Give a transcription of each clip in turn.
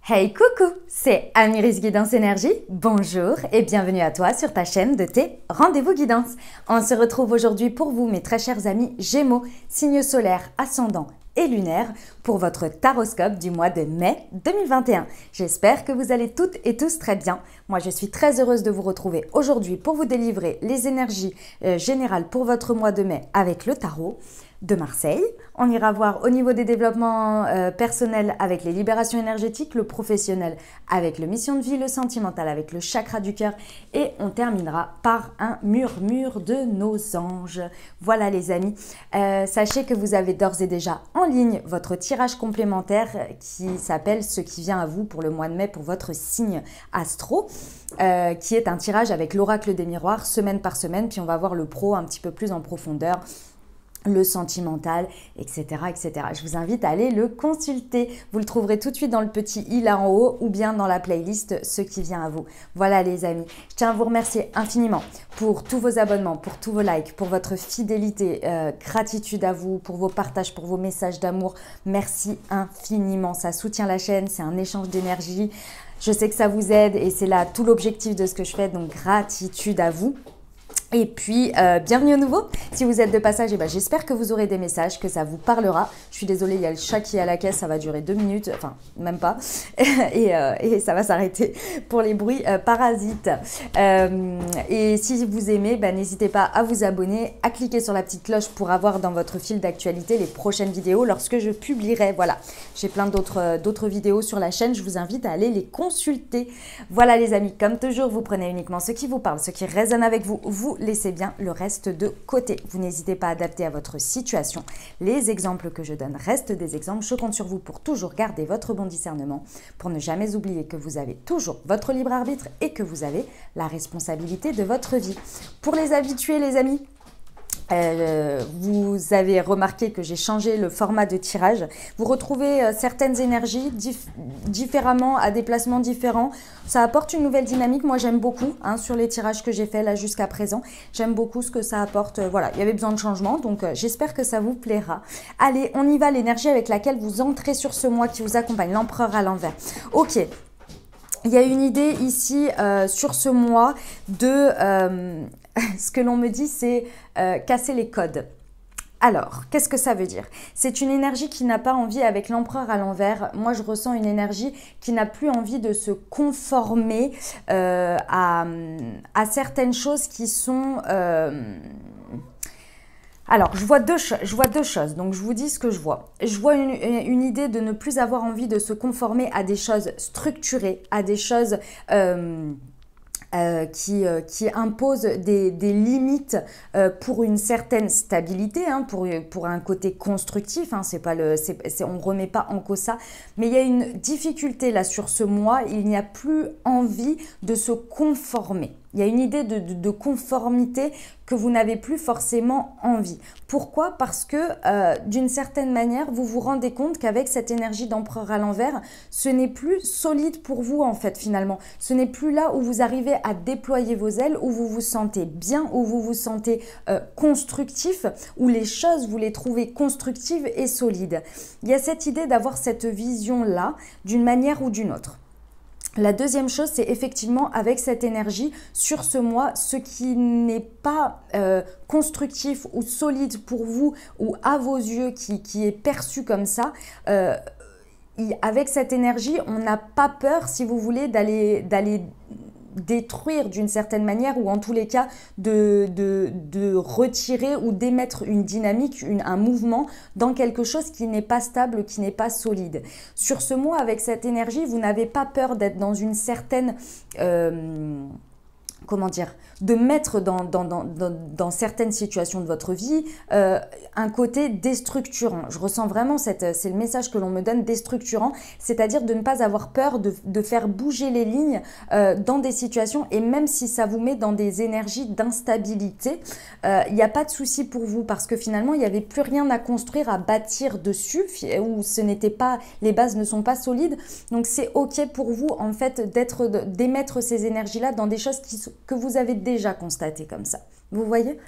Hey coucou, c'est Amiris Guidance Énergie, bonjour et bienvenue à toi sur ta chaîne de tes rendez-vous guidance. On se retrouve aujourd'hui pour vous mes très chers amis Gémeaux, signe solaire, ascendant et lunaire pour votre taroscope du mois de mai 2021. J'espère que vous allez toutes et tous très bien. Moi je suis très heureuse de vous retrouver aujourd'hui pour vous délivrer les énergies générales pour votre mois de mai avec le tarot de Marseille. On ira voir au niveau des développements personnels avec les libérations énergétiques, le professionnel avec le mission de vie, le sentimental avec le chakra du cœur et on terminera par un murmure de nos anges. Voilà les amis, sachez que vous avez d'ores et déjà en ligne votre tirage complémentaire qui s'appelle Ce qui vient à vous pour le mois de mai pour votre signe astro, qui est un tirage avec l'oracle des miroirs semaine par semaine, puis on va voir le pro un petit peu plus en profondeur, le sentimental, etc., etc. Je vous invite à aller le consulter. Vous le trouverez tout de suite dans le petit i là en haut ou bien dans la playlist Ce qui vient à vous. Voilà les amis, je tiens à vous remercier infiniment pour tous vos abonnements, pour tous vos likes, pour votre fidélité, gratitude à vous, pour vos partages, pour vos messages d'amour. Merci infiniment, ça soutient la chaîne, c'est un échange d'énergie. Je sais que ça vous aide et c'est là tout l'objectif de ce que je fais, donc gratitude à vous. Et puis, bienvenue au nouveau. Si vous êtes de passage, j'espère que vous aurez des messages, que ça vous parlera. Je suis désolée, il y a le chat qui est à la caisse, ça va durer 2 minutes, enfin, même pas. et ça va s'arrêter pour les bruits parasites. Et si vous aimez, n'hésitez pas à vous abonner, à cliquer sur la petite cloche pour avoir dans votre fil d'actualité les prochaines vidéos lorsque je publierai. Voilà, j'ai plein d'autres vidéos sur la chaîne, je vous invite à aller les consulter. Voilà les amis, comme toujours, vous prenez uniquement ce qui vous parle, ce qui résonne avec vous, vous laissez bien le reste de côté. Vous n'hésitez pas à adapter à votre situation. Les exemples que je donne restent des exemples. Je compte sur vous pour toujours garder votre bon discernement, pour ne jamais oublier que vous avez toujours votre libre arbitre et que vous avez la responsabilité de votre vie. Pour les habitués, les amis, vous avez remarqué que j'ai changé le format de tirage. Vous retrouvez certaines énergies différemment, à des placements différents. Ça apporte une nouvelle dynamique. Moi, j'aime beaucoup sur les tirages que j'ai fait là jusqu'à présent. J'aime beaucoup ce que ça apporte. Voilà, il y avait besoin de changement, donc j'espère que ça vous plaira. Allez, on y va. L'énergie avec laquelle vous entrez sur ce mois qui vous accompagne, l'empereur à l'envers. Ok. Il y a une idée ici sur ce mois de ce que l'on me dit, c'est casser les codes. Alors, qu'est-ce que ça veut dire? C'est une énergie qui n'a pas envie, avec l'empereur à l'envers, moi je ressens une énergie qui n'a plus envie de se conformer à certaines choses qui sont... Alors, je vois deux choses, donc je vous dis ce que je vois. Je vois une idée de ne plus avoir envie de se conformer à des choses structurées, à des choses qui imposent des limites pour une certaine stabilité, pour un côté constructif. On ne remet pas en cause ça, mais il y a une difficulté là sur ce mois, il n'y a plus envie de se conformer. Il y a une idée de conformité que vous n'avez plus forcément envie. Pourquoi? Parce que d'une certaine manière, vous vous rendez compte qu'avec cette énergie d'empereur à l'envers, ce n'est plus solide pour vous en fait finalement. Ce n'est plus là où vous arrivez à déployer vos ailes, où vous vous sentez bien, où vous vous sentez constructif, où les choses, vous les trouvez constructives et solides. Il y a cette idée d'avoir cette vision-là d'une manière ou d'une autre. La deuxième chose, c'est effectivement avec cette énergie, sur ce mois, ce qui n'est pas constructif ou solide pour vous ou à vos yeux, qui est perçu comme ça, avec cette énergie, on n'a pas peur, si vous voulez, d'aller détruire d'une certaine manière ou en tous les cas de retirer ou d'émettre une dynamique, un mouvement dans quelque chose qui n'est pas stable, qui n'est pas solide. Sur ce mois, avec cette énergie, vous n'avez pas peur d'être dans une certaine... comment dire, de mettre dans certaines situations de votre vie un côté déstructurant. Je ressens vraiment, c'est le message que l'on me donne, déstructurant, c'est-à-dire de ne pas avoir peur de faire bouger les lignes dans des situations, et même si ça vous met dans des énergies d'instabilité, il n'y a pas de souci pour vous, parce que finalement, il n'y avait plus rien à construire, à bâtir dessus, où ce n'était pas, les bases ne sont pas solides, donc c'est ok pour vous en fait d'émettre ces énergies-là dans des choses que vous avez déjà constatées comme ça. Vous voyez?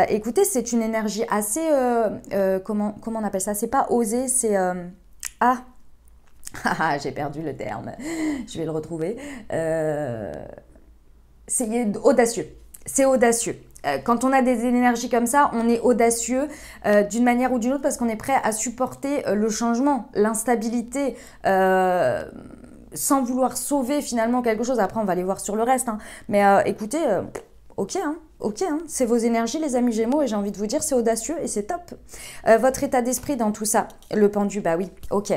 Écoutez, c'est une énergie assez... comment on appelle ça? C'est pas osé, c'est... Ah, j'ai perdu le terme, je vais le retrouver. C'est audacieux. C'est audacieux. Quand on a des énergies comme ça, on est audacieux d'une manière ou d'une autre parce qu'on est prêt à supporter le changement, l'instabilité, sans vouloir sauver finalement quelque chose. Après, on va aller voir sur le reste. Hein. Mais écoutez, ok, hein, ok, hein, c'est vos énergies les amis Gémeaux et j'ai envie de vous dire c'est audacieux et c'est top. Votre état d'esprit dans tout ça, le pendu, bah oui, ok.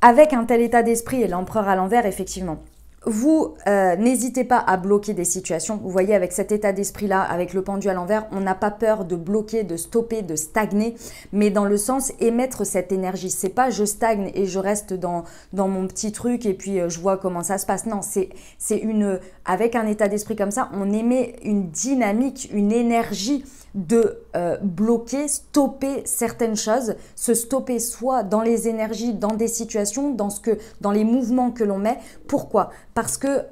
Avec un tel état d'esprit et l'empereur à l'envers, effectivement, vous n'hésitez pas à bloquer des situations. Vous voyez, avec cet état d'esprit-là, avec le pendu à l'envers, on n'a pas peur de bloquer, de stopper, de stagner, mais dans le sens émettre cette énergie. C'est pas je stagne et je reste dans mon petit truc et puis je vois comment ça se passe. Non, avec un état d'esprit comme ça, on émet une dynamique, une énergie de bloquer, stopper certaines choses, se stopper soit dans les énergies, dans des situations, dans les mouvements que l'on met. Pourquoi? Parce que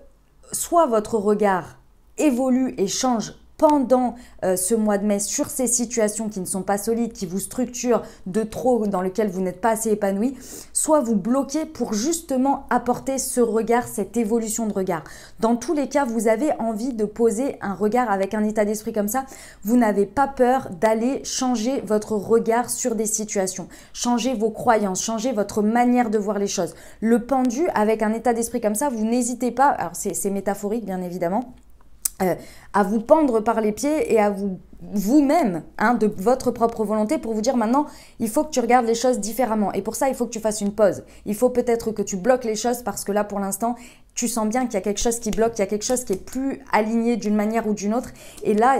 soit votre regard évolue et change pendant ce mois de mai sur ces situations qui ne sont pas solides, qui vous structurent de trop, dans lesquelles vous n'êtes pas assez épanoui, soit vous bloquez pour justement apporter ce regard, cette évolution de regard. Dans tous les cas, vous avez envie de poser un regard avec un état d'esprit comme ça. Vous n'avez pas peur d'aller changer votre regard sur des situations, changer vos croyances, changer votre manière de voir les choses. Le pendu, avec un état d'esprit comme ça, vous n'hésitez pas, alors c'est métaphorique bien évidemment, à vous pendre par les pieds et à vous-même, hein, de votre propre volonté pour vous dire maintenant, il faut que tu regardes les choses différemment. Et pour ça, il faut que tu fasses une pause. Il faut peut-être que tu bloques les choses parce que là, pour l'instant, tu sens bien qu'il y a quelque chose qui bloque, il y a quelque chose qui est plus aligné d'une manière ou d'une autre. Et là,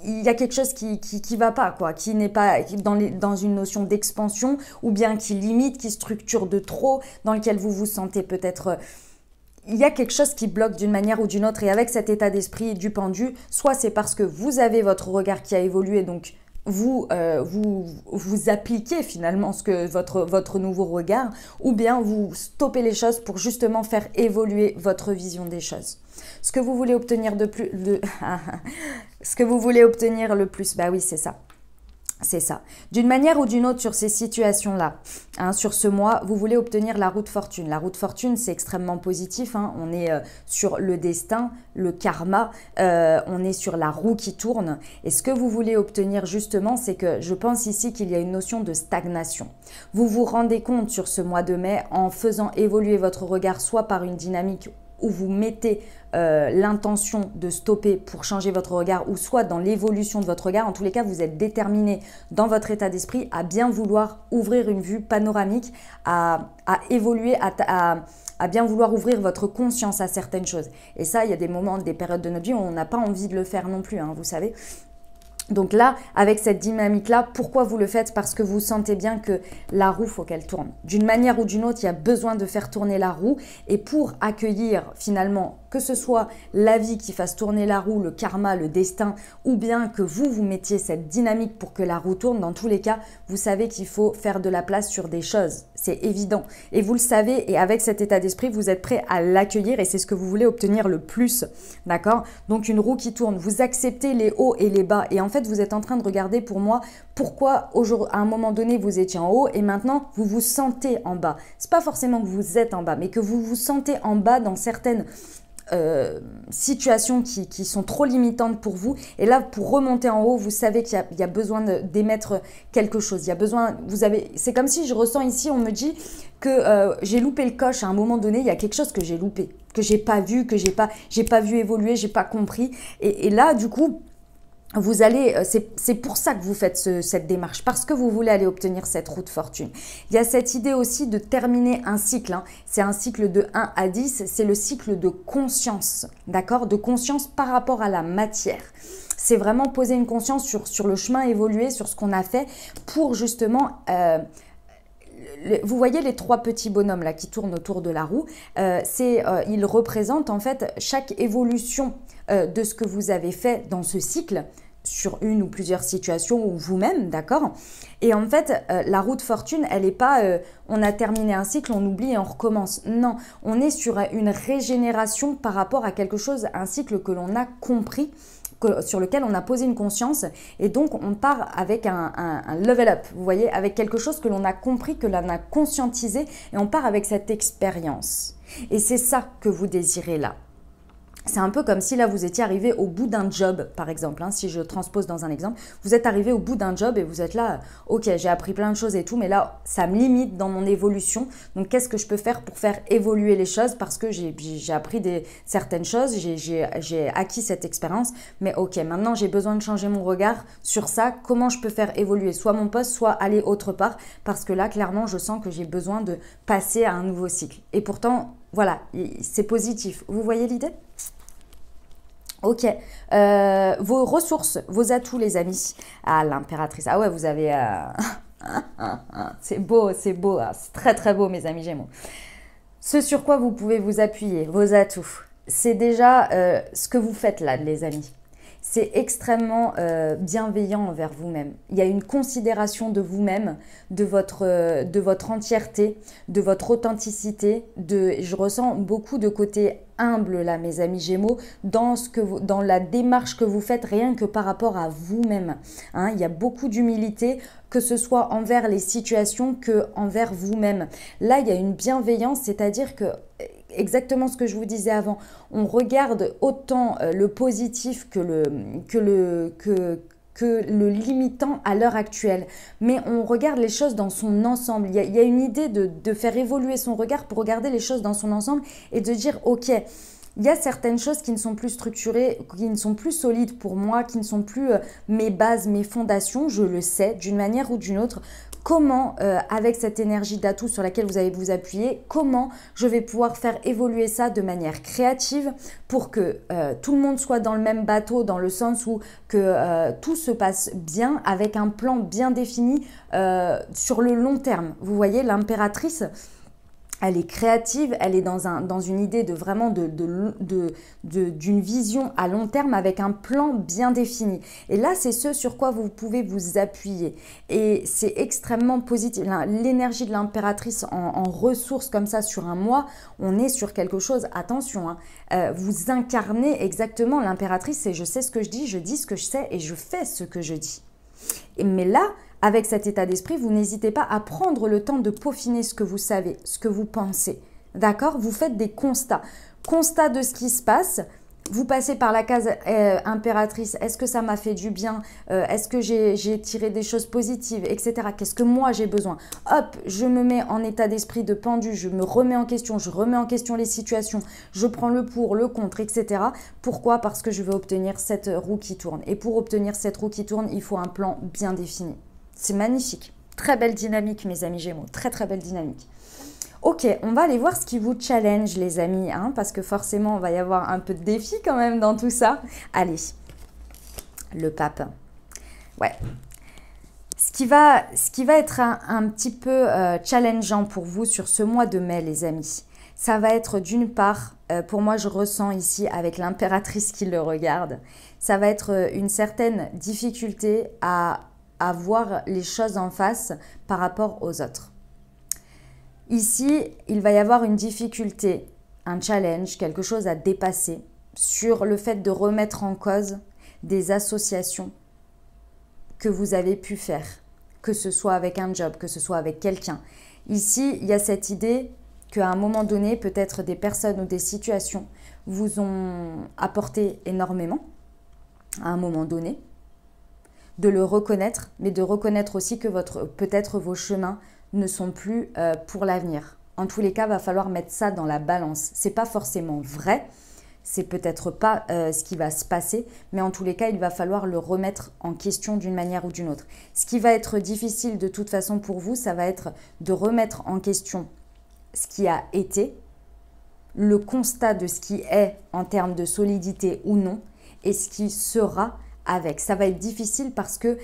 il y a quelque chose qui va pas, quoi, qui n'est pas dans une notion d'expansion ou bien qui limite, qui structure de trop, dans lequel vous vous sentez peut-être... il y a quelque chose qui bloque d'une manière ou d'une autre et avec cet état d'esprit du pendu, soit c'est parce que vous avez votre regard qui a évolué, donc vous appliquez finalement votre nouveau regard, ou bien vous stoppez les choses pour justement faire évoluer votre vision des choses. Ce que vous voulez obtenir ce que vous voulez obtenir le plus, bah oui, c'est ça. C'est ça. D'une manière ou d'une autre sur ces situations-là, hein, sur ce mois, vous voulez obtenir la roue de fortune. La roue de fortune, c'est extrêmement positif. Hein. On est sur le destin, le karma, on est sur la roue qui tourne. Et ce que vous voulez obtenir justement, c'est que je pense ici qu'il y a une notion de stagnation. Vous vous rendez compte sur ce mois de mai en faisant évoluer votre regard soit par une dynamique où vous mettez l'intention de stopper pour changer votre regard ou soit dans l'évolution de votre regard. En tous les cas, vous êtes déterminé dans votre état d'esprit à bien vouloir ouvrir une vue panoramique, à évoluer, à bien vouloir ouvrir votre conscience à certaines choses. Et ça, il y a des moments, des périodes de notre vie où on n'a pas envie de le faire non plus, hein, vous savez. Donc là, avec cette dynamique-là, pourquoi vous le faites? Parce que vous sentez bien que la roue, faut qu'elle tourne. D'une manière ou d'une autre, il y a besoin de faire tourner la roue. Et pour accueillir finalement, que ce soit la vie qui fasse tourner la roue, le karma, le destin, ou bien que vous mettiez cette dynamique pour que la roue tourne, dans tous les cas, vous savez qu'il faut faire de la place sur des choses. C'est évident. Et vous le savez, et avec cet état d'esprit, vous êtes prêt à l'accueillir et c'est ce que vous voulez obtenir le plus. D'accord? Donc une roue qui tourne, vous acceptez les hauts et les bas. Et en fait, vous êtes en train de regarder pour moi pourquoi à un moment donné, vous étiez en haut et maintenant, vous vous sentez en bas. C'est pas forcément que vous êtes en bas, mais que vous vous sentez en bas dans certaines situations qui sont trop limitantes pour vous. Et là, pour remonter en haut, vous savez qu'il y a besoin d'émettre quelque chose. Il y a besoin, c'est comme si je ressens ici, on me dit que j'ai loupé le coche à un moment donné. Il y a quelque chose que j'ai loupé, que j'ai pas vu, que j'ai pas vu évoluer, j'ai pas compris. Et là, du coup, vous allez, c'est pour ça que vous faites cette démarche, parce que vous voulez aller obtenir cette roue de fortune. Il y a cette idée aussi de terminer un cycle, hein. C'est un cycle de 1 à 10, c'est le cycle de conscience, d'accord? De conscience par rapport à la matière. C'est vraiment poser une conscience sur le chemin évolué, sur ce qu'on a fait pour justement... vous voyez les trois petits bonhommes là qui tournent autour de la roue, ils représentent en fait chaque évolution de ce que vous avez fait dans ce cycle, sur une ou plusieurs situations ou vous-même, d'accord? Et en fait, la roue de fortune, elle n'est pas on a terminé un cycle, on oublie et on recommence. Non, on est sur une régénération par rapport à quelque chose, un cycle que l'on a compris sur lequel on a posé une conscience et donc on part avec un level up, vous voyez, avec quelque chose que l'on a compris, que l'on a conscientisé et on part avec cette expérience. Et c'est ça que vous désirez là. C'est un peu comme si là vous étiez arrivé au bout d'un job, par exemple, hein, si je transpose dans un exemple, vous êtes arrivé au bout d'un job et vous êtes là, ok, j'ai appris plein de choses et tout, mais là ça me limite dans mon évolution, donc qu'est-ce que je peux faire pour faire évoluer les choses parce que j'ai appris certaines choses, j'ai acquis cette expérience, mais ok, maintenant j'ai besoin de changer mon regard sur ça, comment je peux faire évoluer soit mon poste, soit aller autre part, parce que là clairement je sens que j'ai besoin de passer à un nouveau cycle. Et pourtant, voilà, c'est positif, vous voyez l'idée ? Ok, vos ressources, vos atouts les amis. Ah, l'impératrice, ah ouais, vous avez... c'est beau, c'est beau, hein. C'est très très beau mes amis Gémeaux. Ce sur quoi vous pouvez vous appuyer, vos atouts, c'est déjà ce que vous faites là les amis. C'est extrêmement bienveillant envers vous-même. Il y a une considération de vous-même, de votre entièreté, de votre authenticité. Je ressens beaucoup de côté humble là, mes amis Gémeaux, dans la démarche que vous faites, rien que par rapport à vous-même. Hein, il y a beaucoup d'humilité, que ce soit envers les situations que envers vous-même. Là, il y a une bienveillance, c'est-à-dire que exactement ce que je vous disais avant, on regarde autant le positif que le limitant à l'heure actuelle. Mais on regarde les choses dans son ensemble. Il y a une idée de faire évoluer son regard pour regarder les choses dans son ensemble et de dire ok, il y a certaines choses qui ne sont plus structurées, qui ne sont plus solides pour moi, qui ne sont plus mes bases, mes fondations, je le sais, d'une manière ou d'une autre. Comment, avec cette énergie d'atout sur laquelle vous allez vous appuyer, comment je vais pouvoir faire évoluer ça de manière créative pour que tout le monde soit dans le même bateau, dans le sens où que tout se passe bien, avec un plan bien défini sur le long terme. Vous voyez, l'impératrice, elle est créative, elle est dans une idée de vraiment d'une vision à long terme avec un plan bien défini. Et là, c'est ce sur quoi vous pouvez vous appuyer. Et c'est extrêmement positif. L'énergie de l'impératrice en ressources comme ça sur un mois, on est sur quelque chose, attention, hein, vous incarnez exactement l'impératrice, c'est je sais ce que je dis ce que je sais et je fais ce que je dis. Mais là, avec cet état d'esprit, vous n'hésitez pas à prendre le temps de peaufiner ce que vous savez, ce que vous pensez. D'accord ? Vous faites des constats. Constats de ce qui se passe. Vous passez par la case impératrice. Est-ce que ça m'a fait du bien ? Est-ce que j'ai tiré des choses positives, etc. Qu'est-ce que moi j'ai besoin ? Hop, je me mets en état d'esprit de pendu. Je me remets en question. Je remets en question les situations. Je prends le pour, le contre, etc. Pourquoi ? Parce que je veux obtenir cette roue qui tourne. Et pour obtenir cette roue qui tourne, il faut un plan bien défini. C'est magnifique. Très belle dynamique, mes amis Gémeaux. Très, très belle dynamique. Ok, on va aller voir ce qui vous challenge, les amis, hein, parce que forcément, on va y avoir un peu de défi quand même dans tout ça. Allez, le pape. Ouais. Ce qui va être un petit peu challengeant pour vous sur ce mois de mai, les amis, ça va être d'une part, pour moi, je ressens ici avec l'impératrice qui le regarde, ça va être une certaine difficulté à voir les choses en face par rapport aux autres. Ici, il va y avoir une difficulté, un challenge, quelque chose à dépasser sur le fait de remettre en cause des associations que vous avez pu faire, que ce soit avec un job, que ce soit avec quelqu'un. Ici, il y a cette idée qu'à un moment donné, peut-être des personnes ou des situations vous ont apporté énormément à un moment donné, de le reconnaître, mais de reconnaître aussi que peut-être vos chemins ne sont plus pour l'avenir. En tous les cas, il va falloir mettre ça dans la balance. Ce n'est pas forcément vrai, c'est peut-être pas ce qui va se passer, mais en tous les cas, il va falloir le remettre en question d'une manière ou d'une autre. Ce qui va être difficile de toute façon pour vous, ça va être de remettre en question ce qui a été, le constat de ce qui est en termes de solidité ou non, et ce qui sera avec. Ça va être difficile parce que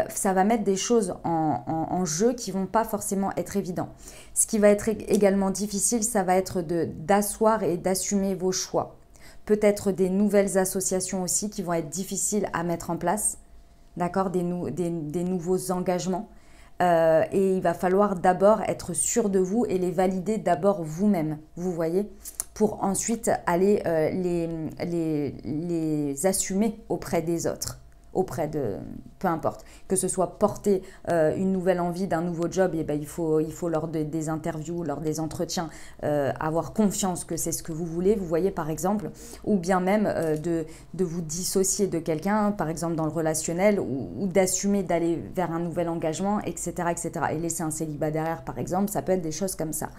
ça va mettre des choses en jeu qui ne vont pas forcément être évidents. Ce qui va être également difficile, ça va être d'asseoir et d'assumer vos choix. Peut-être des nouvelles associations aussi qui vont être difficiles à mettre en place, d'accord, des nouveaux engagements. Et il va falloir d'abord être sûr de vous et les valider d'abord vous-même, vous voyez. pour ensuite aller les assumer auprès des autres, auprès de, peu importe, que ce soit porter une nouvelle envie d'un nouveau job, et ben il faut lors des interviews, lors des entretiens, avoir confiance que c'est ce que vous voulez, vous voyez par exemple, ou bien même de vous dissocier de quelqu'un, par exemple dans le relationnel, ou d'assumer d'aller vers un nouvel engagement, etc., etc. Et laisser un célibat derrière, par exemple, ça peut être des choses comme ça.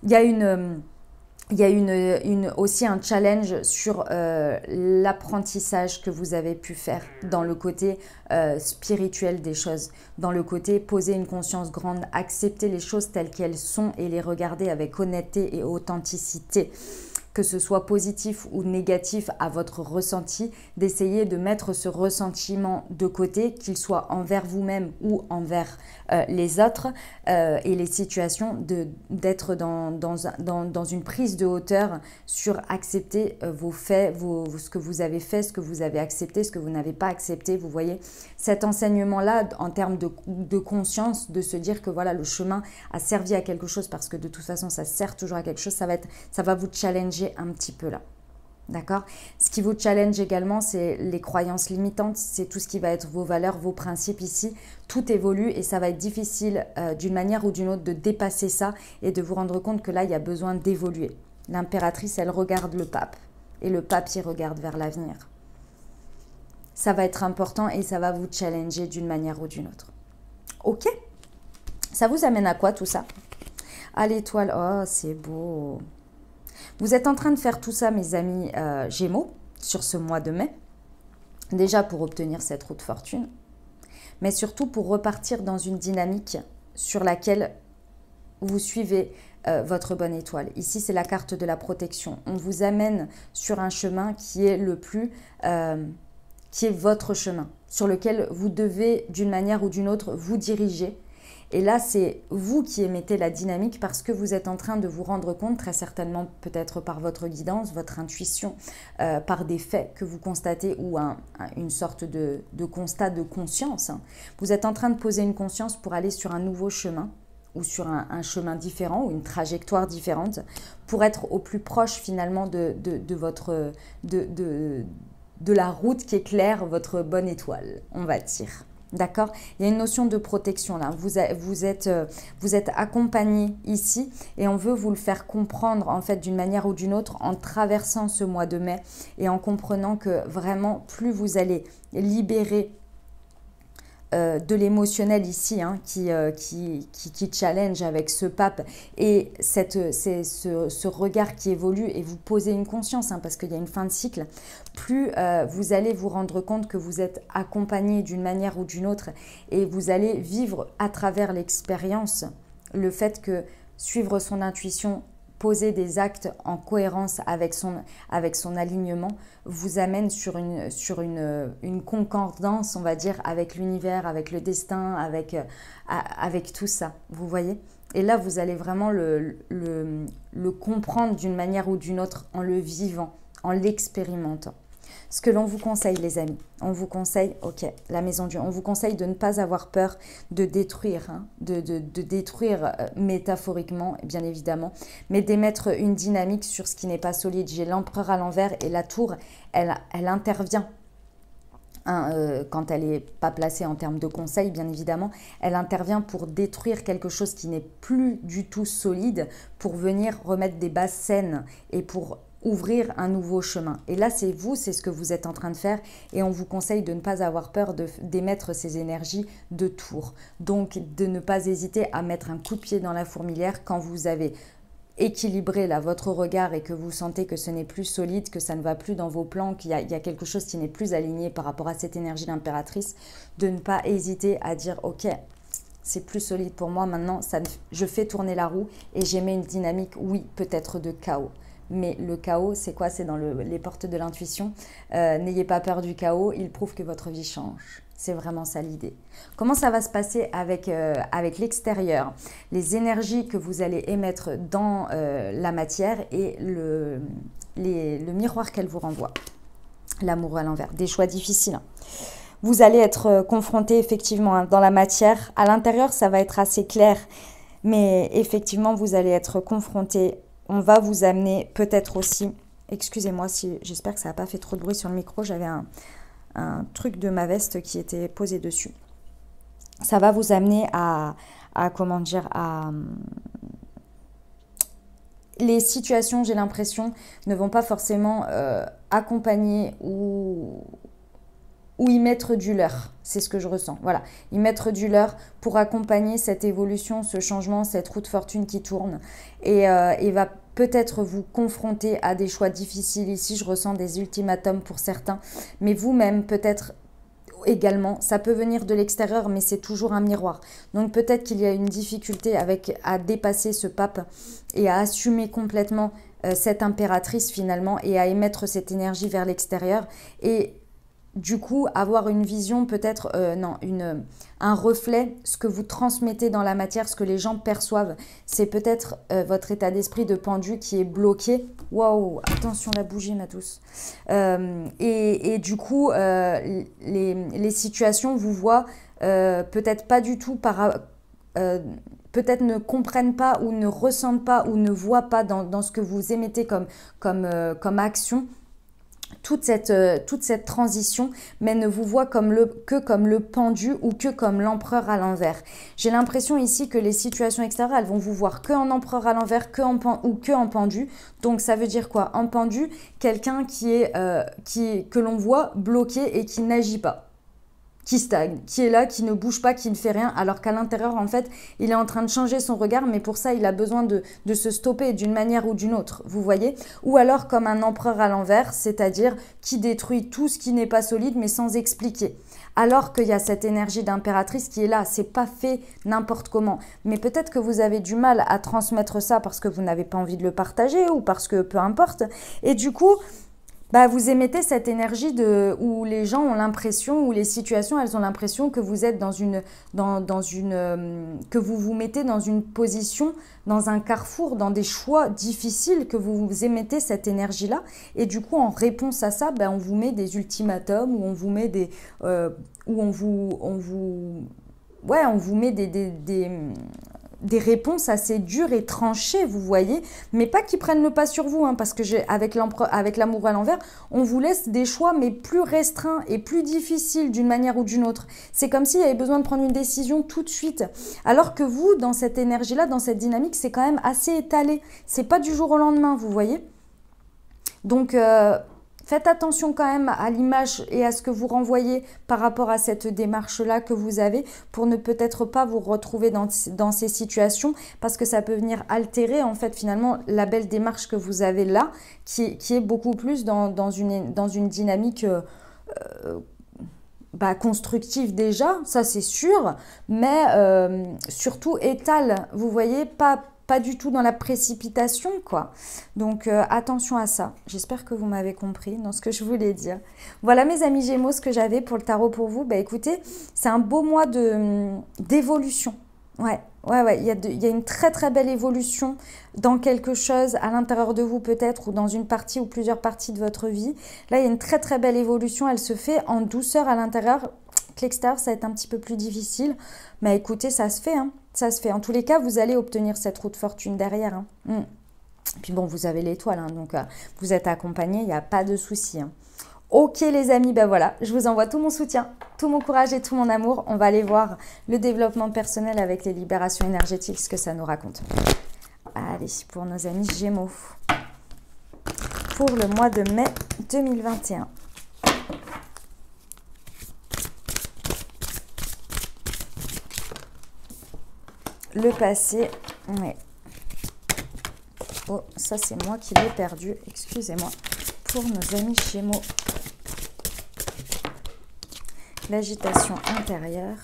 Il y a aussi un challenge sur l'apprentissage que vous avez pu faire dans le côté spirituel des choses, dans le côté poser une conscience grande, accepter les choses telles qu'elles sont et les regarder avec honnêteté et authenticité. Que ce soit positif ou négatif à votre ressenti, d'essayer de mettre ce ressentiment de côté, qu'il soit envers vous-même ou envers les autres et les situations, d'être dans une prise de hauteur sur accepter vos faits, ce que vous avez fait, ce que vous avez accepté, ce que vous n'avez pas accepté. Vous voyez, cet enseignement-là, en termes de conscience, de se dire que voilà, le chemin a servi à quelque chose parce que de toute façon, ça sert toujours à quelque chose, ça va vous challenger un petit peu là. D'accord? Ce qui vous challenge également, c'est les croyances limitantes, c'est tout ce qui va être vos valeurs, vos principes ici. Tout évolue et ça va être difficile d'une manière ou d'une autre de dépasser ça et de vous rendre compte que là, il y a besoin d'évoluer. L'impératrice, elle regarde le pape et le pape, il regarde vers l'avenir. Ça va être important et ça va vous challenger d'une manière ou d'une autre. Ok? Ça vous amène à quoi tout ça? À l'étoile, oh c'est beau. Vous êtes en train de faire tout ça, mes amis Gémeaux, sur ce mois de mai. Déjà pour obtenir cette roue de fortune, mais surtout pour repartir dans une dynamique sur laquelle vous suivez votre bonne étoile. Ici, c'est la carte de la protection. On vous amène sur un chemin qui est qui est votre chemin, sur lequel vous devez d'une manière ou d'une autre vous diriger. Et là, c'est vous qui émettez la dynamique parce que vous êtes en train de vous rendre compte, très certainement peut-être par votre guidance, votre intuition, par des faits que vous constatez ou une sorte de constat de conscience. Vous êtes en train de poser une conscience pour aller sur un nouveau chemin ou sur un chemin différent ou une trajectoire différente pour être au plus proche finalement de la route qui éclaire votre bonne étoile, on va dire. D'accord? Il y a une notion de protection là. Vous êtes accompagné ici et on veut vous le faire comprendre en fait d'une manière ou d'une autre en traversant ce mois de mai et en comprenant que vraiment plus vous allez libérer de l'émotionnel ici qui challenge avec ce pape et ce regard qui évolue et vous posez une conscience parce qu'il y a une fin de cycle, plus vous allez vous rendre compte que vous êtes accompagné d'une manière ou d'une autre et vous allez vivre à travers l'expérience le fait que suivre son intuition, poser des actes en cohérence avec son alignement vous amène sur une concordance, on va dire, avec l'univers, avec le destin, avec tout ça, vous voyez? Et là, vous allez vraiment le comprendre d'une manière ou d'une autre en le vivant, en l'expérimentant. Ce que l'on vous conseille, les amis, on vous conseille, ok, la maison Dieu, on vous conseille de ne pas avoir peur de détruire, de détruire métaphoriquement, bien évidemment, mais d'émettre une dynamique sur ce qui n'est pas solide. J'ai l'empereur à l'envers et la tour, elle intervient. Quand elle n'est pas placée en termes de conseil, bien évidemment, elle intervient pour détruire quelque chose qui n'est plus du tout solide, pour venir remettre des bases saines et pour ouvrir un nouveau chemin. Et là, c'est ce que vous êtes en train de faire et on vous conseille de ne pas avoir peur d'émettre ces énergies de tour. Donc, de ne pas hésiter à mettre un coup de pied dans la fourmilière quand vous avez équilibré là, votre regard et que vous sentez que ce n'est plus solide, que ça ne va plus dans vos plans, qu'il y a quelque chose qui n'est plus aligné par rapport à cette énergie d'impératrice, de ne pas hésiter à dire « Ok, c'est plus solide pour moi maintenant, je fais tourner la roue et j'émets une dynamique, oui, peut-être de chaos. » Mais le chaos, c'est quoi? C'est dans les portes de l'intuition. N'ayez pas peur du chaos, il prouve que votre vie change. C'est vraiment ça l'idée. Comment ça va se passer avec l'extérieur? Les énergies que vous allez émettre dans la matière et le miroir qu'elle vous renvoie. L'amour à l'envers. Des choix difficiles. Vous allez être confronté effectivement dans la matière. À l'intérieur, ça va être assez clair. Mais effectivement, vous allez être confronté on va vous amener peut-être aussi, excusez-moi si j'espère que ça n'a pas fait trop de bruit sur le micro, j'avais un truc de ma veste qui était posé dessus. Ça va vous amener à comment dire, les situations, j'ai l'impression, ne vont pas forcément accompagner ou y mettre du leur. C'est ce que je ressens. Voilà, y mettre du leur pour accompagner cette évolution, ce changement, cette roue de fortune qui tourne. Et va peut-être vous confronter à des choix difficiles. Ici, je ressens des ultimatums pour certains. Mais vous-même, peut-être également, ça peut venir de l'extérieur, mais c'est toujours un miroir. Donc peut-être qu'il y a une difficulté à dépasser ce pape et à assumer complètement cette impératrice finalement et à émettre cette énergie vers l'extérieur et du coup avoir une vision peut-être, un reflet, ce que vous transmettez dans la matière, ce que les gens perçoivent, c'est peut-être votre état d'esprit de pendu qui est bloqué. Waouh, attention la bougie ma douce. Et du coup, les situations vous voient peut-être pas du tout peut-être ne comprennent pas ou ne ressentent pas ou ne voient pas dans ce que vous émettez comme action. Toute cette transition, mais ne vous voit que comme le pendu ou que comme l'empereur à l'envers. J'ai l'impression ici que les situations extérieures, elles vont vous voir que en empereur à l'envers, que en pendu. Donc ça veut dire quoi? En pendu, quelqu'un que l'on voit bloqué et qui n'agit pas, qui stagne, qui est là, qui ne bouge pas, qui ne fait rien, alors qu'à l'intérieur, en fait, il est en train de changer son regard, mais pour ça, il a besoin de se stopper d'une manière ou d'une autre, vous voyez? Ou alors comme un empereur à l'envers, c'est-à-dire qui détruit tout ce qui n'est pas solide, mais sans expliquer. Alors qu'il y a cette énergie d'impératrice qui est là, c'est pas fait n'importe comment. Mais peut-être que vous avez du mal à transmettre ça parce que vous n'avez pas envie de le partager ou parce que peu importe. Et du coup, vous émettez cette énergie où les gens ont l'impression, où les situations, elles ont l'impression que vous êtes que vous vous mettez dans une position, dans un carrefour, dans des choix difficiles, que vous émettez cette énergie-là. Et du coup, en réponse à ça, on vous met des ultimatums, ou on vous met on vous met des réponses assez dures et tranchées, vous voyez, mais pas qui prennent le pas sur vous, parce que avec l'amour à l'envers, on vous laisse des choix, mais plus restreints et plus difficiles d'une manière ou d'une autre. C'est comme s'il y avait besoin de prendre une décision tout de suite, alors que vous, dans cette énergie-là, dans cette dynamique, c'est quand même assez étalé. C'est pas du jour au lendemain, vous voyez. Donc, faites attention quand même à l'image et à ce que vous renvoyez par rapport à cette démarche-là que vous avez pour ne peut-être pas vous retrouver dans ces situations parce que ça peut venir altérer en fait finalement la belle démarche que vous avez là qui est beaucoup plus dans une dynamique constructive déjà, ça c'est sûr, mais surtout étale, vous voyez, pas du tout dans la précipitation, quoi. Donc, attention à ça. J'espère que vous m'avez compris dans ce que je voulais dire. Voilà, mes amis Gémeaux, ce que j'avais pour le tarot pour vous. Écoutez, c'est un beau mois d'évolution. Ouais. Il y a une très, très belle évolution dans quelque chose à l'intérieur de vous, peut-être, ou dans une partie ou plusieurs parties de votre vie. Là, il y a une très, très belle évolution. Elle se fait en douceur à l'intérieur. L'extérieur, ça va être un petit peu plus difficile. Mais écoutez, ça se fait, ça se fait. En tous les cas, vous allez obtenir cette roue de fortune derrière. Puis bon, vous avez l'étoile, donc vous êtes accompagné, il n'y a pas de souci. Ok les amis, voilà, je vous envoie tout mon soutien, tout mon courage et tout mon amour. On va aller voir le développement personnel avec les libérations énergétiques, ce que ça nous raconte. Allez, pour nos amis Gémeaux, pour le mois de mai 2021. Le passé, ouais. Oh, ça c'est moi qui l'ai perdu, excusez-moi. Pour nos amis Gémeaux, l'agitation intérieure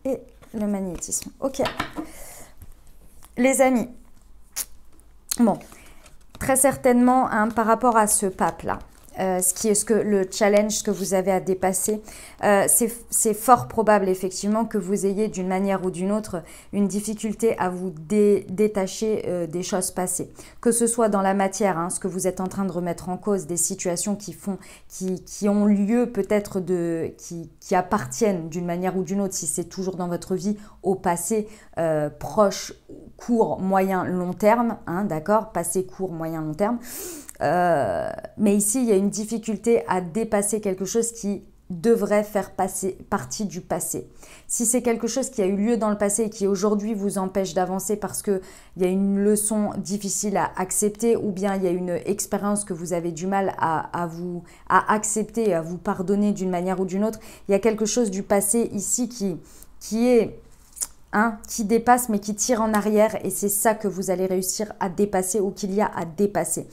et le magnétisme. Ok. Les amis, bon, très certainement, par rapport à ce pape-là, ce que le challenge que vous avez à dépasser. C'est fort probable effectivement que vous ayez d'une manière ou d'une autre une difficulté à vous détacher des choses passées. Que ce soit dans la matière, hein, ce que vous êtes en train de remettre en cause, des situations qui ont lieu peut-être qui appartiennent d'une manière ou d'une autre, si c'est toujours dans votre vie, au passé proche, court, moyen, long terme, hein, d'accord, passé, court, moyen, long terme. Mais ici, il y a une difficulté à dépasser quelque chose qui devrait faire partie du passé. Si c'est quelque chose qui a eu lieu dans le passé et qui aujourd'hui vous empêche d'avancer parce qu'il y a une leçon difficile à accepter ou bien il y a une expérience que vous avez du mal à accepter, à vous pardonner d'une manière ou d'une autre, il y a quelque chose du passé ici qui dépasse mais qui tire en arrière et c'est ça que vous allez réussir à dépasser ou qu'il y a à dépasser.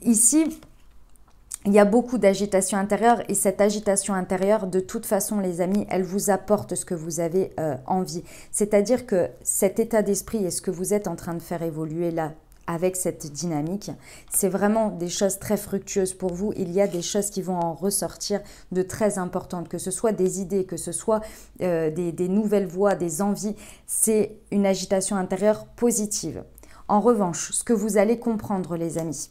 Ici, il y a beaucoup d'agitation intérieure et cette agitation intérieure, de toute façon, les amis, elle vous apporte ce que vous avez envie. C'est-à-dire que cet état d'esprit et ce que vous êtes en train de faire évoluer là, avec cette dynamique, c'est vraiment des choses très fructueuses pour vous. Il y a des choses qui vont en ressortir de très importantes, que ce soit des idées, que ce soit des nouvelles voies, des envies. C'est une agitation intérieure positive. En revanche, ce que vous allez comprendre, les amis,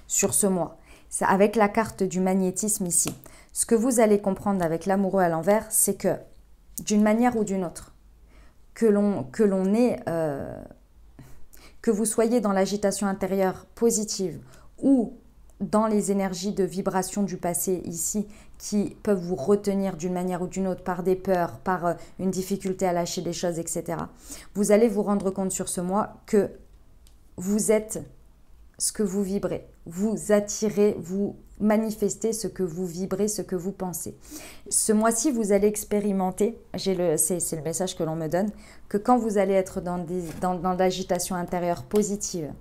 sur ce mois, c'est avec la carte du magnétisme ici. Ce que vous allez comprendre avec l'amoureux à l'envers, c'est que d'une manière ou d'une autre, que vous soyez dans l'agitation intérieure positive ou dans les énergies de vibration du passé ici qui peuvent vous retenir d'une manière ou d'une autre par des peurs, par une difficulté à lâcher des choses, etc. Vous allez vous rendre compte sur ce mois que vous êtes ce que vous vibrez. Vous attirez, vous manifestez ce que vous vibrez, ce que vous pensez. Ce mois-ci, vous allez expérimenter, c'est le message que l'on me donne, que quand vous allez être dans l'agitation intérieure positive,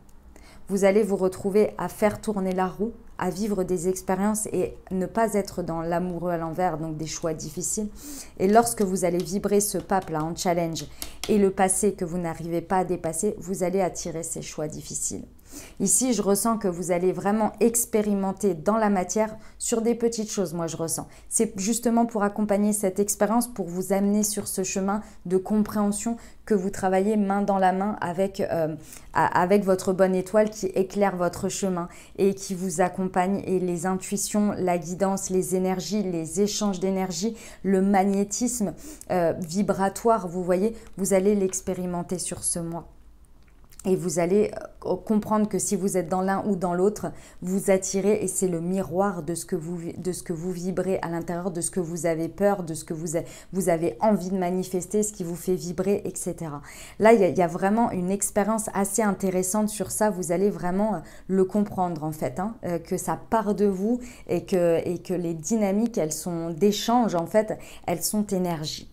vous allez vous retrouver à faire tourner la roue, à vivre des expériences et ne pas être dans l'amoureux à l'envers, donc des choix difficiles. Et lorsque vous allez vibrer ce pape-là en challenge et le passé que vous n'arrivez pas à dépasser, vous allez attirer ces choix difficiles. Ici, je ressens que vous allez vraiment expérimenter dans la matière sur des petites choses, moi je ressens. C'est justement pour accompagner cette expérience, pour vous amener sur ce chemin de compréhension que vous travaillez main dans la main avec votre bonne étoile qui éclaire votre chemin et qui vous accompagne. Et les intuitions, la guidance, les énergies, les échanges d'énergie, le magnétisme vibratoire, vous voyez, vous allez l'expérimenter sur ce mois. Et vous allez comprendre que si vous êtes dans l'un ou dans l'autre, vous attirez et c'est le miroir de ce que vous vibrez à l'intérieur, de ce que vous avez peur, de ce que vous avez envie de manifester, ce qui vous fait vibrer, etc. Là, il y a vraiment une expérience assez intéressante sur ça. Vous allez vraiment le comprendre en fait, hein, que ça part de vous et que les dynamiques, elles sont d'échange en fait, elles sont énergie.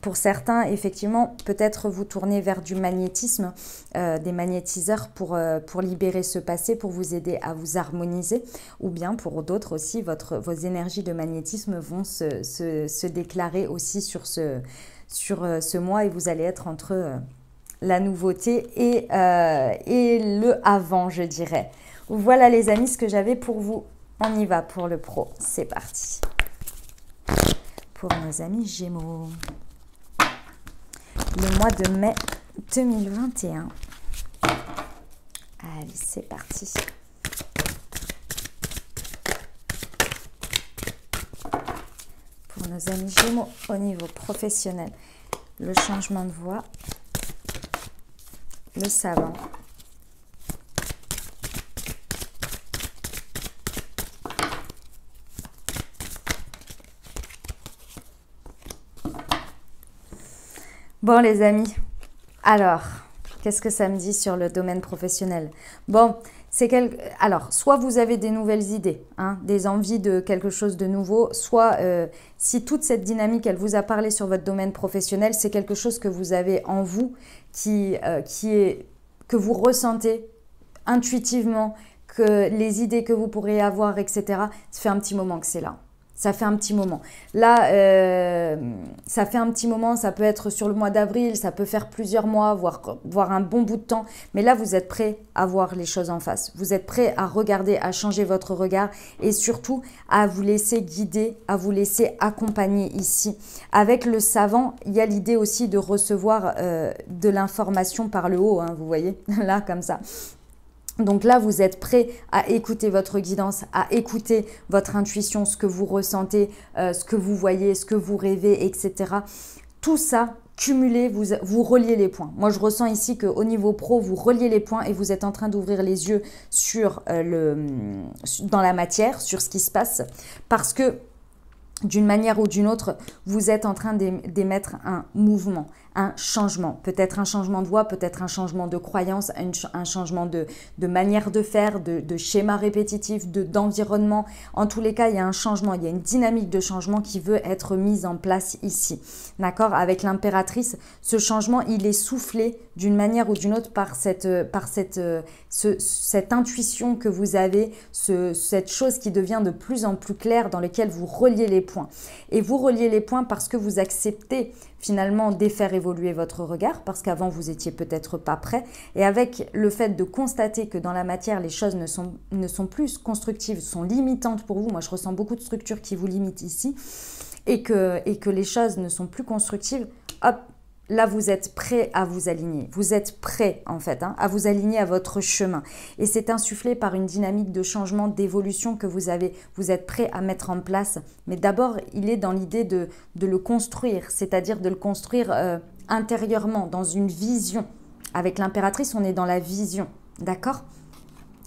Pour certains, effectivement, peut-être vous tourner vers du magnétisme, des magnétiseurs pour libérer ce passé, pour vous aider à vous harmoniser. Ou bien pour d'autres aussi, vos énergies de magnétisme vont se déclarer aussi sur ce mois et vous allez être entre la nouveauté et le avant, je dirais. Voilà les amis, ce que j'avais pour vous. On y va pour le pro. C'est parti. Pour nos amis Gémeaux. Le mois de mai 2021. Allez, c'est parti. Pour nos amis Gémeaux, au niveau professionnel, le changement de voie, le savant, bon les amis, alors, qu'est-ce que ça me dit sur le domaine professionnel? Bon, alors, soit vous avez des nouvelles idées, hein, des envies de quelque chose de nouveau, soit si toute cette dynamique, elle vous a parlé sur votre domaine professionnel, c'est quelque chose que vous avez en vous, que vous ressentez intuitivement, que les idées que vous pourriez avoir, etc., ça fait un petit moment que c'est là. Ça fait un petit moment. Là, ça fait un petit moment, ça peut être sur le mois d'avril, ça peut faire plusieurs mois, voire un bon bout de temps. Mais là, vous êtes prêt à voir les choses en face. Vous êtes prêt à regarder, à changer votre regard et surtout à vous laisser guider, à vous laisser accompagner ici. Avec le savant, il y a l'idée aussi de recevoir de l'information par le haut, hein, vous voyez, là, comme ça. Donc là, vous êtes prêt à écouter votre guidance, à écouter votre intuition, ce que vous ressentez, ce que vous voyez, ce que vous rêvez, etc. Tout ça, cumulé, vous reliez les points. Moi, je ressens ici qu'au niveau pro, vous reliez les points et vous êtes en train d'ouvrir les yeux sur dans la matière, sur ce qui se passe. Parce que d'une manière ou d'une autre, vous êtes en train d'émettre un mouvement, un changement. Peut-être un changement de voix, peut-être un changement de croyance, un changement de manière de faire, de schéma répétitif, d'environnement. En tous les cas, il y a un changement, il y a une dynamique de changement qui veut être mise en place ici. D'accord? Avec l'impératrice, ce changement, il est soufflé d'une manière ou d'une autre par cette intuition que vous avez, cette chose qui devient de plus en plus claire dans laquelle vous reliez les points. Et vous reliez les points parce que vous acceptez finalement de faire évoluer votre regard, parce qu'avant vous étiez peut-être pas prêt. Et avec le fait de constater que dans la matière, les choses ne sont plus constructives, sont limitantes pour vous. Moi, je ressens beaucoup de structures qui vous limitent ici. Et que les choses ne sont plus constructives, hop, là, vous êtes prêt à vous aligner. Vous êtes prêt, en fait, hein, à vous aligner à votre chemin. Et c'est insufflé par une dynamique de changement, d'évolution que vous avez. Vous êtes prêt à mettre en place. Mais d'abord, il est dans l'idée de le construire, c'est-à-dire de le construire intérieurement, dans une vision. Avec l'impératrice, on est dans la vision, d'accord ?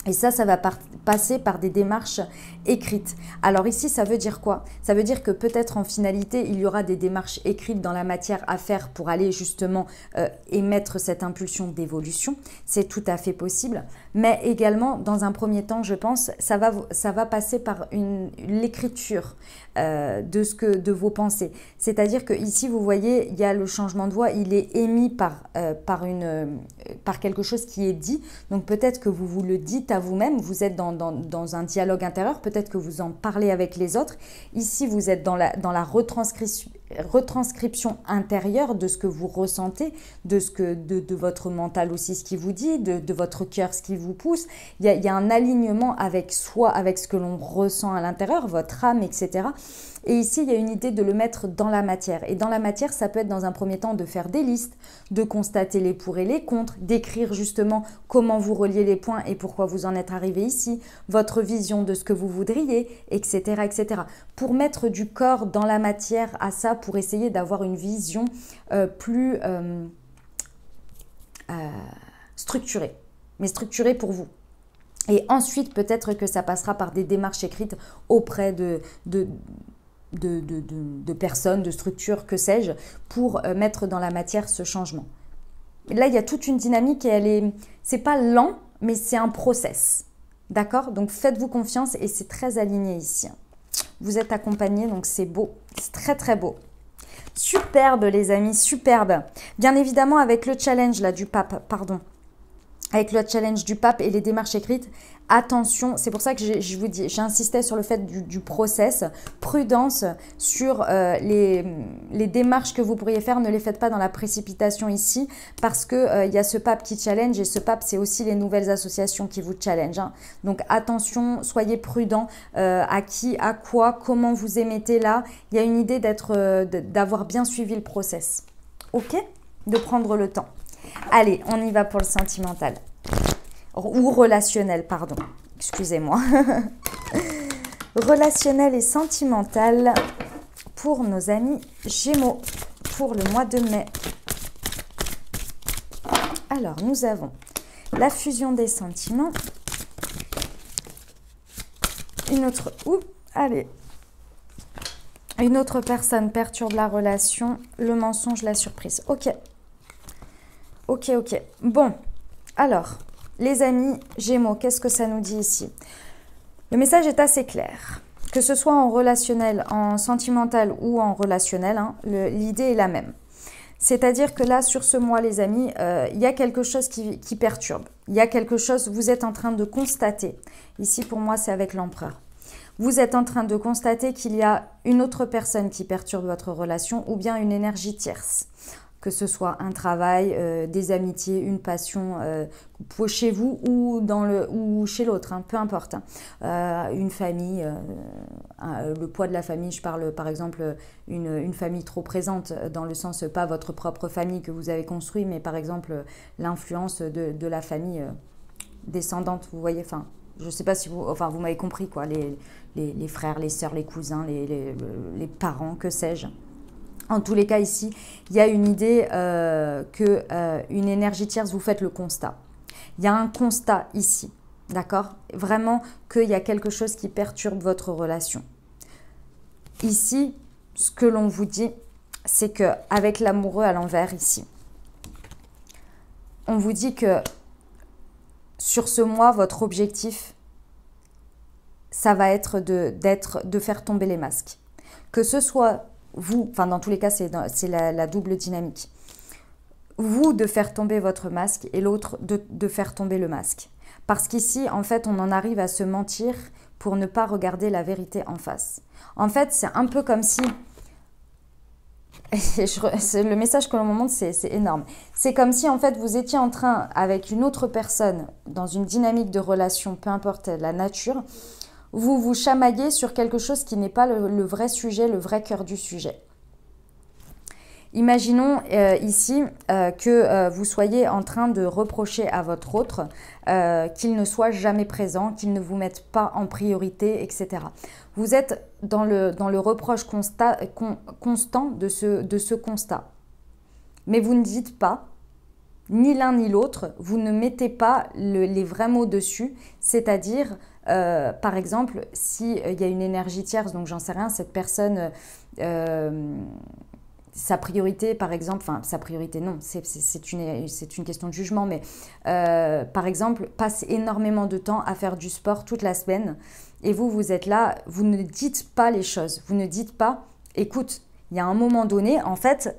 Et ça va passer par des démarches écrites. Alors ici, ça veut dire quoi? Ça veut dire que peut-être en finalité, il y aura des démarches écrites dans la matière à faire pour aller justement émettre cette impulsion d'évolution. C'est tout à fait possible. Mais également, dans un premier temps, je pense, ça va passer par l'écriture de vos pensées. C'est-à-dire que ici, vous voyez, il y a le changement de voix, il est émis par quelque chose qui est dit. Donc peut-être que vous le dites à vous-même, vous êtes dans un dialogue intérieur, peut-être que vous en parlez avec les autres. Ici, vous êtes dans la retranscription intérieure de ce que vous ressentez, de votre mental aussi, ce qui vous dit, de votre cœur, ce qui vous pousse. Il y a un alignement avec soi, avec ce que l'on ressent à l'intérieur, votre âme, etc. Et ici, il y a une idée de le mettre dans la matière. Et dans la matière, ça peut être dans un premier temps de faire des listes, de constater les pour et les contre, d'écrire justement comment vous reliez les points et pourquoi vous en êtes arrivé ici, votre vision de ce que vous voudriez, etc., etc. Pour mettre du corps dans la matière à ça, pour essayer d'avoir une vision plus structurée, mais structurée pour vous. Et ensuite, peut-être que ça passera par des démarches écrites auprès de personnes, de structures, que sais-je, pour mettre dans la matière ce changement. Là, il y a toute une dynamique et c'est pas lent, mais c'est un process. D'accord? Donc, faites-vous confiance et c'est très aligné ici. Vous êtes accompagnés, donc c'est beau. C'est très, très beau. Superbe, les amis, superbe. Bien évidemment, avec le challenge là, du pape, pardon. Avec le challenge du pape et les démarches écrites, attention, c'est pour ça que j'insistais sur le fait du process, prudence sur les démarches que vous pourriez faire, ne les faites pas dans la précipitation ici, parce que y a ce pape qui challenge, et ce pape, c'est aussi les nouvelles associations qui vous challenge. Hein. Donc attention, soyez prudents à qui, à quoi, comment vous émettez là. Il y a une idée d'avoir bien suivi le process. Ok? De prendre le temps. Allez, on y va pour le sentimental. Ou relationnel, pardon. Excusez-moi. Relationnel et sentimental pour nos amis Gémeaux pour le mois de mai. Alors, nous avons la fusion des sentiments. Une autre... allez. Une autre personne perturbe la relation. Le mensonge, la surprise. Ok. Ok. Bon, alors, les amis Gémeaux, qu'est-ce que ça nous dit ici? Le message est assez clair. Que ce soit en relationnel, en sentimental ou en relationnel, hein, l'idée est la même. C'est-à-dire que là, sur ce mois, les amis, il y a quelque chose qui perturbe. Il y a quelque chose, vous êtes en train de constater. Ici, pour moi, c'est avec l'empereur. Vous êtes en train de constater qu'il y a une autre personne qui perturbe votre relation ou bien une énergie tierce. Que ce soit un travail, des amitiés, une passion, chez vous ou chez l'autre, hein, peu importe. Hein. Une famille, le poids de la famille, je parle par exemple une famille trop présente, dans le sens pas votre propre famille que vous avez construit, mais par exemple l'influence de la famille descendante, vous voyez, enfin, je ne sais pas si vous, enfin vous m'avez compris quoi, les frères, les sœurs, les cousins, les parents, que sais-je. En tous les cas, ici, il y a une idée qu'une énergie tierce, vous faites le constat. Il y a un constat ici, d'accord? Vraiment qu'il y a quelque chose qui perturbe votre relation. Ici, ce que l'on vous dit, c'est qu'avec l'amoureux à l'envers ici, on vous dit que sur ce mois, votre objectif, ça va être de faire tomber les masques. Que ce soit vous, enfin dans tous les cas, c'est la double dynamique. Vous de faire tomber votre masque et l'autre de faire tomber le masque. Parce qu'ici, en fait, on en arrive à se mentir pour ne pas regarder la vérité en face. En fait, c'est un peu comme si... le message que l'on me montre, c'est énorme. C'est comme si, en fait, vous étiez en train, avec une autre personne, dans une dynamique de relation, peu importe la nature, vous vous chamaillez sur quelque chose qui n'est pas le vrai sujet, le vrai cœur du sujet. Imaginons ici que vous soyez en train de reprocher à votre autre qu'il ne soit jamais présent, qu'il ne vous mette pas en priorité, etc. Vous êtes dans le reproche constant de ce constat. Mais vous ne dites pas, ni l'un ni l'autre, vous ne mettez pas les vrais mots dessus, c'est-à-dire... par exemple, s'il y a une énergie tierce, donc j'en sais rien, cette personne, sa priorité par exemple, enfin sa priorité non, c'est une question de jugement, mais par exemple, passe énormément de temps à faire du sport toute la semaine et vous êtes là, vous ne dites pas les choses, vous ne dites pas, écoute, il y a un moment donné, en fait,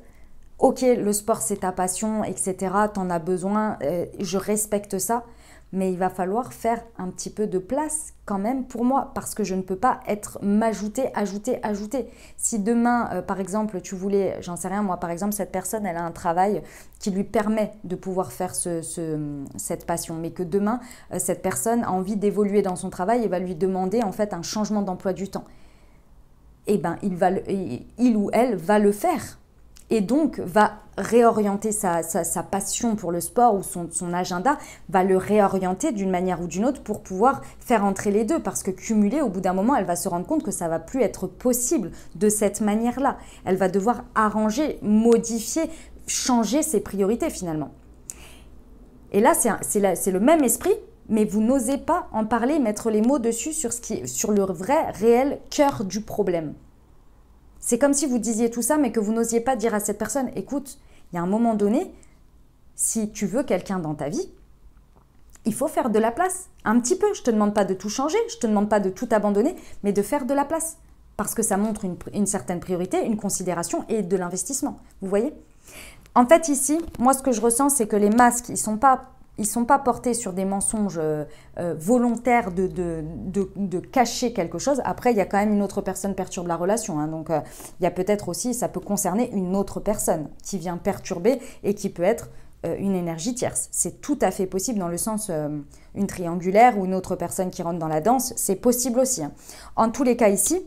ok, le sport c'est ta passion, etc., t'en as besoin, je respecte ça, mais il va falloir faire un petit peu de place quand même pour moi parce que je ne peux pas m'ajouter. Si demain, par exemple, tu voulais, j'en sais rien, moi par exemple, cette personne, elle a un travail qui lui permet de pouvoir faire cette passion, mais que demain, cette personne a envie d'évoluer dans son travail et va lui demander en fait un changement d'emploi du temps. Eh bien, il ou elle va le faire. Et donc va réorienter sa passion pour le sport ou son agenda, va le réorienter d'une manière ou d'une autre pour pouvoir faire entrer les deux. Parce que cumuler, au bout d'un moment, elle va se rendre compte que ça ne va plus être possible de cette manière-là. Elle va devoir arranger, modifier, changer ses priorités finalement. Et là, c'est le même esprit, mais vous n'osez pas en parler, mettre les mots dessus sur le vrai, réel cœur du problème. C'est comme si vous disiez tout ça, mais que vous n'osiez pas dire à cette personne, écoute, il y a un moment donné, si tu veux quelqu'un dans ta vie, il faut faire de la place, un petit peu. Je ne te demande pas de tout changer, je ne te demande pas de tout abandonner, mais de faire de la place. Parce que ça montre une certaine priorité, une considération et de l'investissement. Vous voyez? En fait, ici, moi, ce que je ressens, c'est que les masques, ils ne sont pas portés sur des mensonges volontaires de cacher quelque chose. Après, il y a quand même une autre personne qui perturbe la relation. Hein, donc, il y a peut-être aussi, ça peut concerner une autre personne qui vient perturber et qui peut être une énergie tierce. C'est tout à fait possible dans le sens une triangulaire ou une autre personne qui rentre dans la danse. C'est possible aussi. Hein. En tous les cas ici,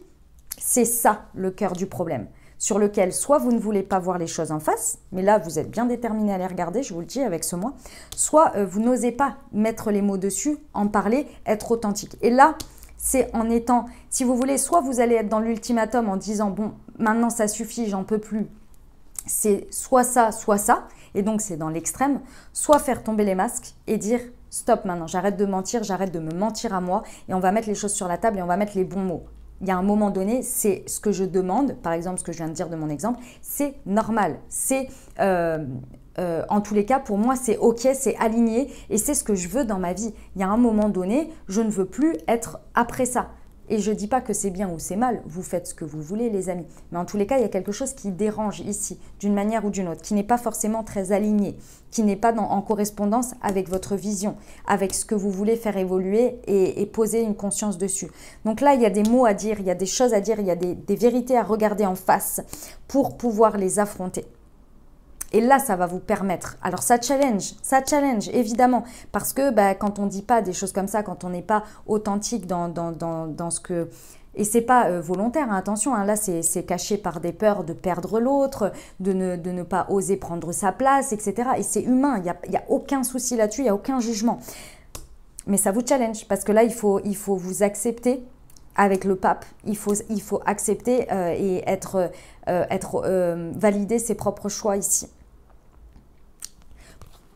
c'est ça le cœur du problème, sur lequel soit vous ne voulez pas voir les choses en face, mais là vous êtes bien déterminé à les regarder, je vous le dis avec ce mois, soit vous n'osez pas mettre les mots dessus, en parler, être authentique. Et là, c'est en étant, si vous voulez, soit vous allez être dans l'ultimatum en disant, bon, maintenant ça suffit, j'en peux plus, c'est soit ça, et donc c'est dans l'extrême, soit faire tomber les masques et dire, stop maintenant, j'arrête de mentir, j'arrête de me mentir à moi, et on va mettre les choses sur la table et on va mettre les bons mots. Il y a un moment donné, c'est ce que je demande, par exemple ce que je viens de dire de mon exemple, c'est normal, c'est en tous les cas pour moi c'est ok, c'est aligné et c'est ce que je veux dans ma vie. Il y a un moment donné, je ne veux plus être après ça. Et je ne dis pas que c'est bien ou c'est mal, vous faites ce que vous voulez les amis. Mais en tous les cas, il y a quelque chose qui dérange ici, d'une manière ou d'une autre, qui n'est pas forcément très aligné, qui n'est pas en correspondance avec votre vision, avec ce que vous voulez faire évoluer et poser une conscience dessus. Donc là, il y a des mots à dire, il y a des choses à dire, il y a des vérités à regarder en face pour pouvoir les affronter. Et là, ça va vous permettre. Alors, ça challenge, évidemment. Parce que quand on ne dit pas des choses comme ça, quand on n'est pas authentique dans ce que... Et c'est pas volontaire, hein, attention, hein, là, c'est caché par des peurs de perdre l'autre, de ne pas oser prendre sa place, etc. Et c'est humain, il n'y a aucun souci là-dessus, il n'y a aucun jugement. Mais ça vous challenge, parce que là, il faut vous accepter avec le pape. Il faut accepter et valider ses propres choix ici.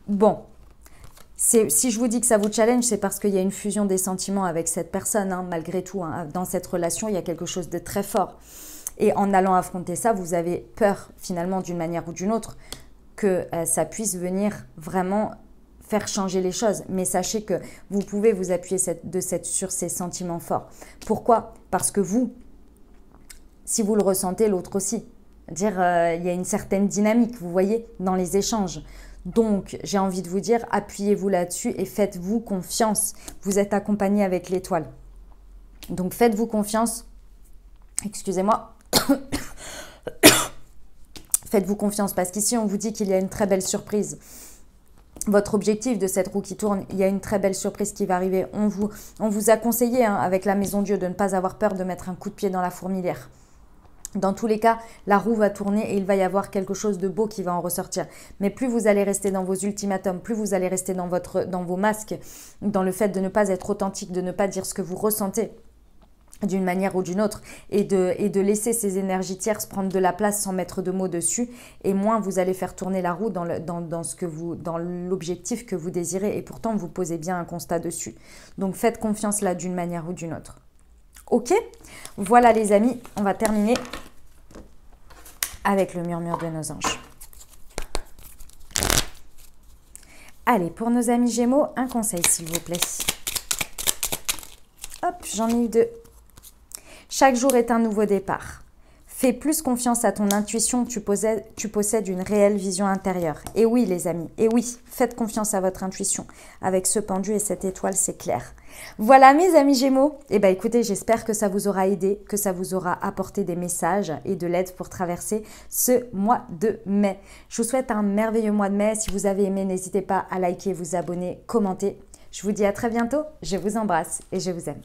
Bon, si je vous dis que ça vous challenge, c'est parce qu'il y a une fusion des sentiments avec cette personne, hein, malgré tout. Hein, dans cette relation, il y a quelque chose de très fort. Et en allant affronter ça, vous avez peur, finalement, d'une manière ou d'une autre, que ça puisse venir vraiment faire changer les choses. Mais sachez que vous pouvez vous appuyer sur ces sentiments forts. Pourquoi? Parce que vous, si vous le ressentez, l'autre aussi. Il y a une certaine dynamique, vous voyez, dans les échanges. Donc, j'ai envie de vous dire, appuyez-vous là-dessus et faites-vous confiance. Vous êtes accompagné avec l'étoile. Donc, faites-vous confiance. Excusez-moi. Faites-vous confiance parce qu'ici, on vous dit qu'il y a une très belle surprise. Votre objectif de cette roue qui tourne, il y a une très belle surprise qui va arriver. On vous a conseillé, hein, avec la Maison Dieu, de ne pas avoir peur de mettre un coup de pied dans la fourmilière. Dans tous les cas, la roue va tourner et il va y avoir quelque chose de beau qui va en ressortir. Mais plus vous allez rester dans vos ultimatums, plus vous allez rester dans vos masques, dans le fait de ne pas être authentique, de ne pas dire ce que vous ressentez d'une manière ou d'une autre et de laisser ces énergies tierces prendre de la place sans mettre de mots dessus, et moins vous allez faire tourner la roue dans l'objectif que vous désirez, et pourtant vous posez bien un constat dessus. Donc faites confiance là d'une manière ou d'une autre. Ok, voilà les amis, on va terminer avec le murmure de nos anges. Allez, pour nos amis Gémeaux, un conseil s'il vous plaît. Hop, j'en ai eu deux. Chaque jour est un nouveau départ. Fais plus confiance à ton intuition, tu possèdes une réelle vision intérieure. Et oui les amis, et oui, faites confiance à votre intuition. Avec ce pendu et cette étoile, c'est clair. Voilà mes amis Gémeaux, eh bien écoutez, j'espère que ça vous aura aidé, que ça vous aura apporté des messages et de l'aide pour traverser ce mois de mai. Je vous souhaite un merveilleux mois de mai. Si vous avez aimé, n'hésitez pas à liker, vous abonner, commenter. Je vous dis à très bientôt, je vous embrasse et je vous aime.